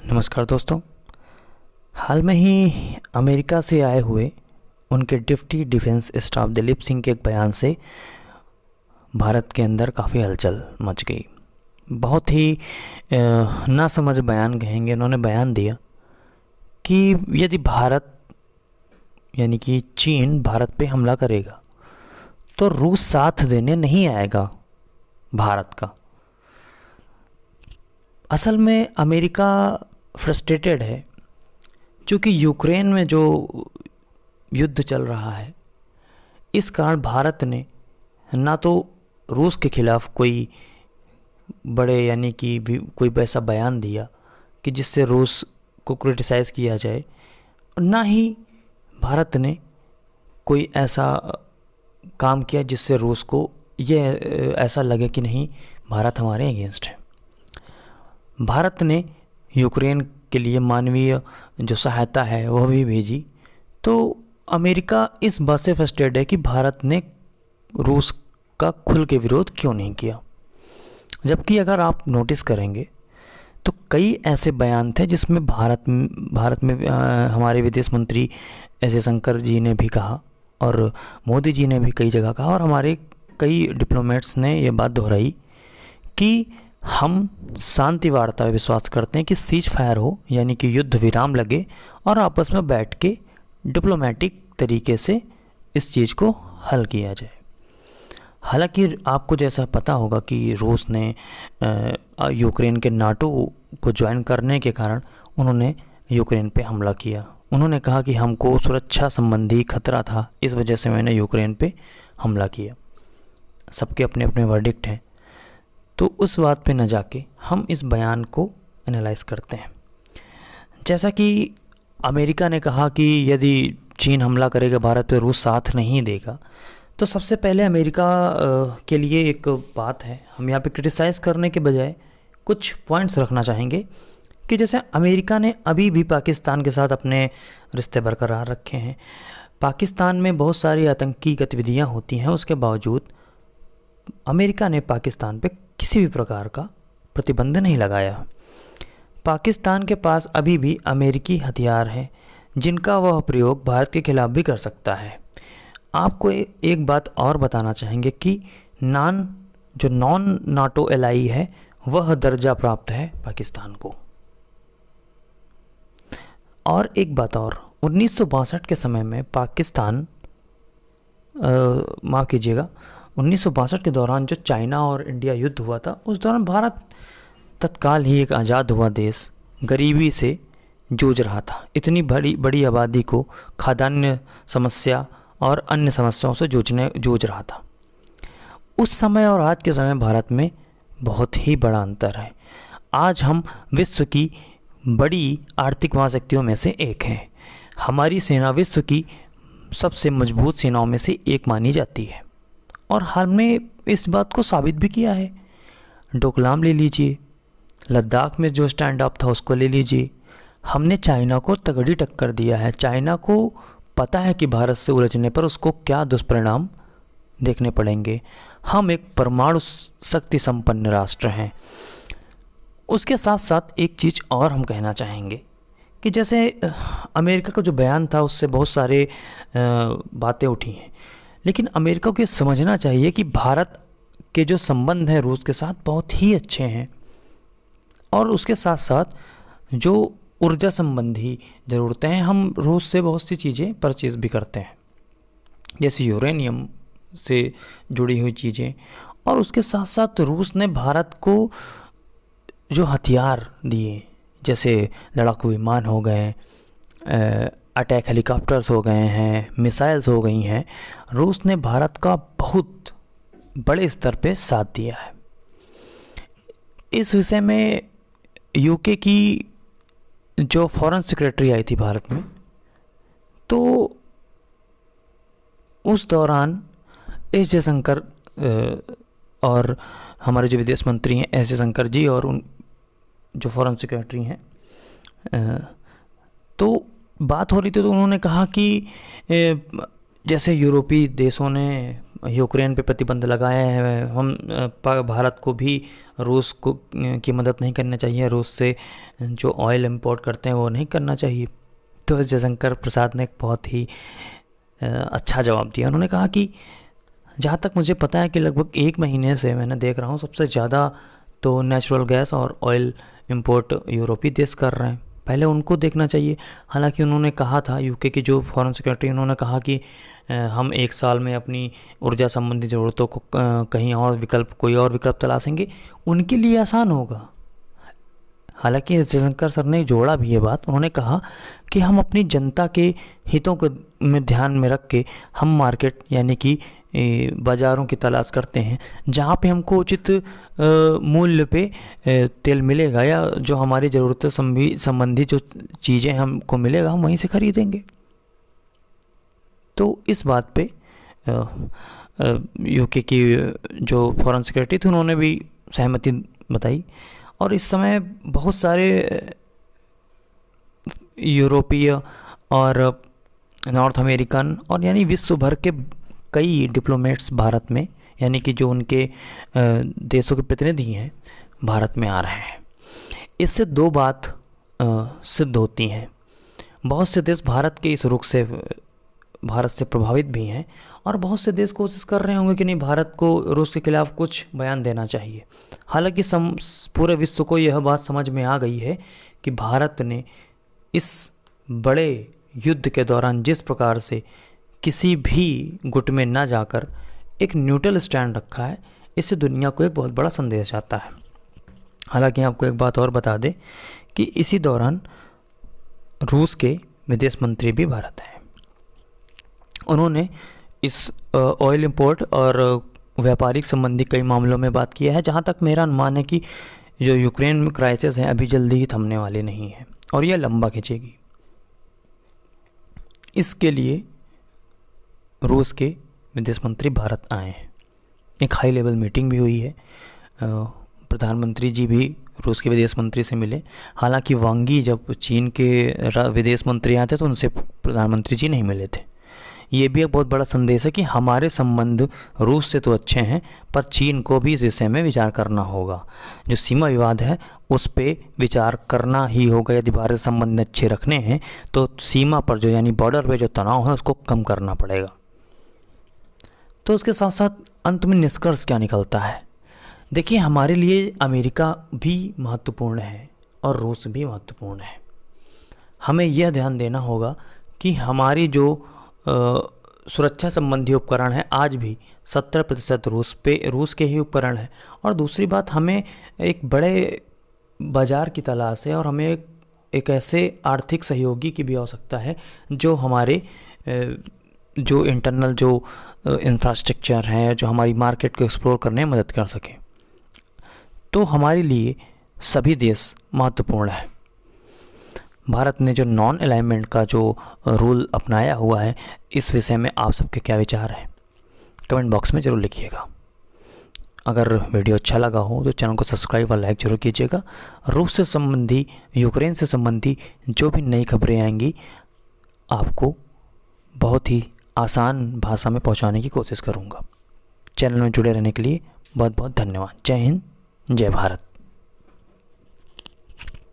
नमस्कार दोस्तों। हाल में ही अमेरिका से आए हुए उनके deputy defence staff Dilip Singh के एक बयान से भारत के अंदर काफ़ी हलचल मच गई। बहुत ही नासमझ बयान कहेंगे। उन्होंने बयान दिया कि यदि भारत यानी कि चीन भारत पे हमला करेगा तो रूस साथ देने नहीं आएगा भारत का। असल में अमेरिका फ्रस्ट्रेटेड है क्योंकि यूक्रेन में जो युद्ध चल रहा है इस कारण भारत ने ना तो रूस के खिलाफ़ कोई बड़े यानी कि भी कोई ऐसा बयान दिया कि जिससे रूस को क्रिटिसाइज़ किया जाए, ना ही भारत ने कोई ऐसा काम किया जिससे रूस को ये ऐसा लगे कि नहीं भारत हमारे अगेंस्ट है। भारत ने यूक्रेन के लिए मानवीय जो सहायता है वह भी भेजी। तो अमेरिका इस बात से फ्रस्ट्रेटेड है कि भारत ने रूस का खुल के विरोध क्यों नहीं किया। जबकि अगर आप नोटिस करेंगे तो कई ऐसे बयान थे जिसमें भारत में हमारे विदेश मंत्री एस जयशंकर जी ने भी कहा और मोदी जी ने भी कई जगह कहा और हमारे कई डिप्लोमेट्स ने ये बात दोहराई कि हम शांति वार्ता में विश्वास करते हैं कि सीज फायर हो यानी कि युद्ध विराम लगे और आपस में बैठ के डिप्लोमेटिक तरीके से इस चीज़ को हल किया जाए। हालांकि आपको जैसा पता होगा कि रूस ने यूक्रेन के नाटो को ज्वाइन करने के कारण उन्होंने यूक्रेन पे हमला किया। उन्होंने कहा कि हमको सुरक्षा संबंधी खतरा था, इस वजह से मैंने यूक्रेन पे हमला किया। सबके अपने अपने वर्डिक्ट हैं। तो उस बात पे न जाके हम इस बयान को एनालाइज करते हैं। जैसा कि अमेरिका ने कहा कि यदि चीन हमला करेगा भारत पे रूस साथ नहीं देगा, तो सबसे पहले अमेरिका के लिए एक बात है, हम यहाँ पे क्रिटिसाइज़ करने के बजाय कुछ पॉइंट्स रखना चाहेंगे कि जैसे अमेरिका ने अभी भी पाकिस्तान के साथ अपने रिश्ते बरकरार रखे हैं। पाकिस्तान में बहुत सारी आतंकी गतिविधियाँ होती हैं, उसके बावजूद अमेरिका ने पाकिस्तान पे किसी भी प्रकार का प्रतिबंध नहीं लगाया। पाकिस्तान के पास अभी भी अमेरिकी हथियार हैं जिनका वह प्रयोग भारत के खिलाफ भी कर सकता है। आपको एक बात और बताना चाहेंगे कि नॉन नाटो एलाई है वह दर्जा प्राप्त है पाकिस्तान को। और एक बात और, 1962 के समय में पाकिस्तान माफ़ कीजिएगा 1962 के दौरान जो चाइना और इंडिया युद्ध हुआ था उस दौरान भारत तत्काल ही एक आज़ाद हुआ देश गरीबी से जूझ रहा था। इतनी बड़ी आबादी को खाद्यान्न समस्या और अन्य समस्याओं से जूझ रहा था। उस समय और आज के समय भारत में बहुत ही बड़ा अंतर है। आज हम विश्व की बड़ी आर्थिक महाशक्तियों में से एक हैं। हमारी सेना विश्व की सबसे मजबूत सेनाओं में से एक मानी जाती है और हमने इस बात को साबित भी किया है। डोकलाम ले लीजिए, लद्दाख में जो स्टैंड अप था उसको ले लीजिए। हमने चाइना को तगड़ी टक्कर दिया है। चाइना को पता है कि भारत से उलझने पर उसको क्या दुष्परिणाम देखने पड़ेंगे। हम एक परमाणु शक्ति संपन्न राष्ट्र हैं। उसके साथ साथ एक चीज़ और हम कहना चाहेंगे कि जैसे अमेरिका का जो बयान था उससे बहुत सारे बातें उठी हैं, लेकिन अमेरिका को ये समझना चाहिए कि भारत के जो संबंध हैं रूस के साथ बहुत ही अच्छे हैं और उसके साथ साथ जो ऊर्जा संबंधी ज़रूरतें हैं, हम रूस से बहुत सी चीज़ें परचेज़ भी करते हैं जैसे यूरेनियम से जुड़ी हुई चीज़ें। और उसके साथ साथ रूस ने भारत को जो हथियार दिए जैसे लड़ाकू विमान हो गए, अटैक हेलीकॉप्टर्स हो गए हैं, मिसाइल्स हो गई हैं, रूस ने भारत का बहुत बड़े स्तर पे साथ दिया है। इस विषय में यूके की जो फॉरेन सेक्रेटरी आई थी भारत में, तो उस दौरान एस जयशंकर और हमारे जो विदेश मंत्री हैं एस जयशंकर जी और उन जो फॉरेन सेक्रेटरी हैं, तो बात हो रही थी तो उन्होंने कहा कि जैसे यूरोपीय देशों ने यूक्रेन पे प्रतिबंध लगाए हैं, हम भारत को भी रूस को की मदद नहीं करनी चाहिए, रूस से जो ऑयल इंपोर्ट करते हैं वो नहीं करना चाहिए। तो जयशंकर प्रसाद ने एक बहुत ही अच्छा जवाब दिया। उन्होंने कहा कि जहाँ तक मुझे पता है कि लगभग 1 महीने से मैंने देख रहा हूँ सबसे ज़्यादा तो नेचुरल गैस और ऑयल इंपोर्ट यूरोपीय देश कर रहे हैं, पहले उनको देखना चाहिए। हालांकि उन्होंने कहा था, यूके की जो फॉरेन सेक्रेटरी, उन्होंने कहा कि हम 1 साल में अपनी ऊर्जा संबंधी ज़रूरतों को कहीं और कोई और विकल्प तलाशेंगे, उनके लिए आसान होगा। हालांकि जयशंकर सर ने जोड़ा भी ये बात, उन्होंने कहा कि हम अपनी जनता के हितों को में ध्यान में रख के हम मार्केट यानी कि बाज़ारों की तलाश करते हैं जहाँ पे हमको उचित मूल्य पे तेल मिलेगा, या जो हमारी ज़रूरतों संबंधी जो चीज़ें हमको मिलेगा हम वहीं से ख़रीदेंगे। तो इस बात पे यूके की जो फॉरेन सेक्रेटरी थी उन्होंने भी सहमति बताई। और इस समय बहुत सारे यूरोपीय और नॉर्थ अमेरिकन और यानी विश्व भर के कई डिप्लोमेट्स भारत में, यानी कि जो उनके देशों के प्रतिनिधि हैं, भारत में आ रहे हैं। इससे 2 बात सिद्ध होती हैं। बहुत से देश भारत के इस रुख से भारत से प्रभावित भी हैं, और बहुत से देश कोशिश कर रहे होंगे कि नहीं, भारत को रूस के खिलाफ कुछ बयान देना चाहिए। हालांकि पूरे विश्व को यह बात समझ में आ गई है कि भारत ने इस बड़े युद्ध के दौरान जिस प्रकार से किसी भी गुट में न जाकर एक न्यूट्रल स्टैंड रखा है, इससे दुनिया को एक बहुत बड़ा संदेश आता है। हालांकि आपको एक बात और बता दें कि इसी दौरान रूस के विदेश मंत्री भी भारत हैं। उन्होंने इस ऑयल इंपोर्ट और व्यापारिक संबंधी कई मामलों में बात किया है। जहाँ तक मेरा अनुमान है कि जो यूक्रेन में क्राइसिस है अभी जल्दी ही थमने वाली नहीं है और यह लंबा खींचेगी। इसके लिए रूस के विदेश मंत्री भारत आए हैं, एक हाई लेवल मीटिंग भी हुई है, प्रधानमंत्री जी भी रूस के विदेश मंत्री से मिले। हालांकि वांग यी जब चीन के विदेश मंत्री आए थे तो उनसे प्रधानमंत्री जी नहीं मिले थे। ये भी एक बहुत बड़ा संदेश है कि हमारे संबंध रूस से तो अच्छे हैं, पर चीन को भी इस विषय में विचार करना होगा। जो सीमा विवाद है उस पे विचार करना ही होगा। यदि भारत संबंध अच्छे रखने हैं तो सीमा पर जो यानी बॉर्डर पे जो तनाव है उसको कम करना पड़ेगा। तो उसके साथ साथ अंत में निष्कर्ष क्या निकलता है? देखिए, हमारे लिए अमेरिका भी महत्वपूर्ण है और रूस भी महत्वपूर्ण है। हमें यह ध्यान देना होगा कि हमारी जो सुरक्षा संबंधी उपकरण है आज भी 70% रूस के ही उपकरण हैं। और दूसरी बात, हमें एक बड़े बाज़ार की तलाश है और हमें एक ऐसे आर्थिक सहयोगी की भी आवश्यकता है जो हमारे जो इंटरनल जो इंफ्रास्ट्रक्चर है, जो हमारी मार्केट को एक्सप्लोर करने में मदद कर सके। तो हमारे लिए सभी देश महत्वपूर्ण है। भारत ने जो नॉन अलाइनमेंट का जो रूल अपनाया हुआ है, इस विषय में आप सबके क्या विचार हैं? कमेंट बॉक्स में ज़रूर लिखिएगा। अगर वीडियो अच्छा लगा हो तो चैनल को सब्सक्राइब और लाइक जरूर कीजिएगा। रूस से संबंधी, यूक्रेन से संबंधी जो भी नई खबरें आएंगी आपको बहुत ही आसान भाषा में पहुंचाने की कोशिश करूंगा। चैनल में जुड़े रहने के लिए बहुत बहुत धन्यवाद। जय हिंद, जय भारत।